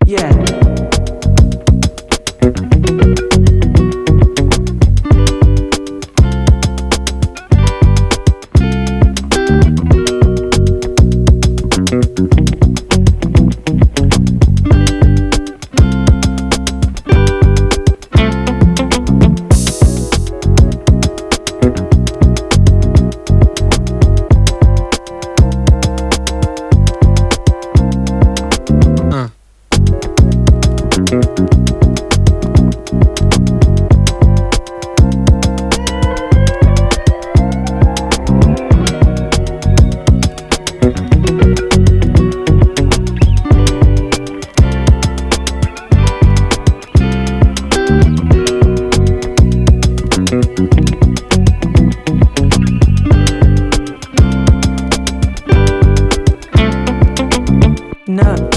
Yeah. No.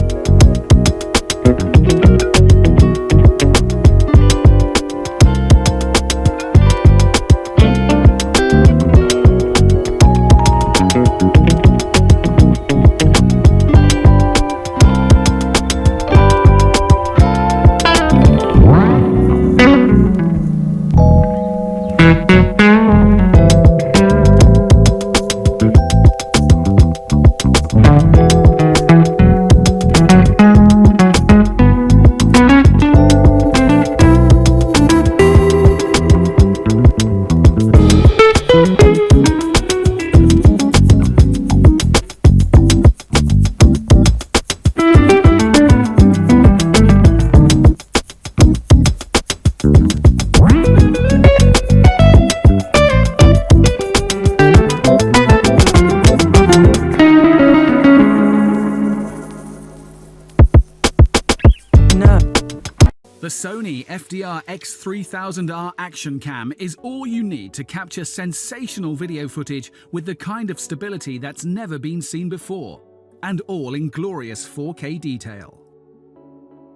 The Sony FDR X3000R Action Cam is all you need to capture sensational video footage with the kind of stability that's never been seen before, and all in glorious 4K detail.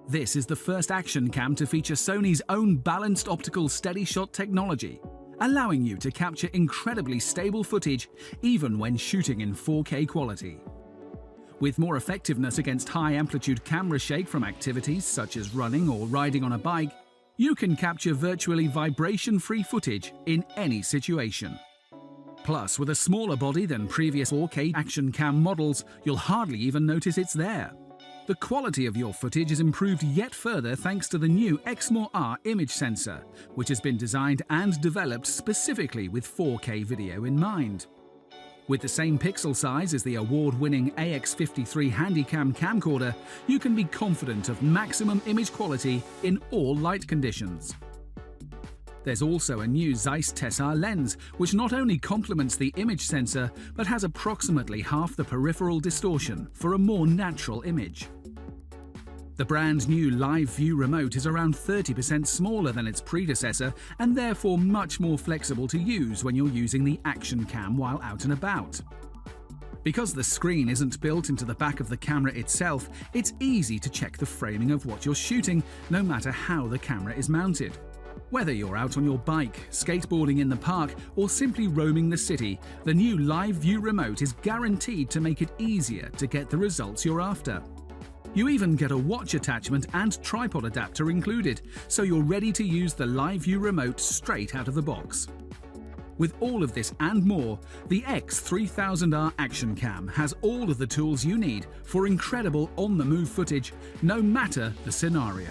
This is the first action cam to feature Sony's own balanced optical steady shot technology, allowing you to capture incredibly stable footage even when shooting in 4K quality. With more effectiveness against high-amplitude camera shake from activities such as running or riding on a bike, you can capture virtually vibration-free footage in any situation. Plus, with a smaller body than previous 4K action cam models, you'll hardly even notice it's there. The quality of your footage is improved yet further thanks to the new X-R image sensor, which has been designed and developed specifically with 4K video in mind. With the same pixel size as the award-winning AX53 Handycam camcorder, you can be confident of maximum image quality in all light conditions. There's also a new Zeiss Tessar lens, which not only complements the image sensor, but has approximately half the peripheral distortion for a more natural image. The brand new Live View remote is around 30% smaller than its predecessor and therefore much more flexible to use when you're using the action cam while out and about. Because the screen isn't built into the back of the camera itself, it's easy to check the framing of what you're shooting, no matter how the camera is mounted. Whether you're out on your bike, skateboarding in the park, or simply roaming the city, the new Live View remote is guaranteed to make it easier to get the results you're after. You even get a watch attachment and tripod adapter included, so you're ready to use the Live View remote straight out of the box. With all of this and more, the X3000R Action Cam has all of the tools you need for incredible on-the-move footage, no matter the scenario.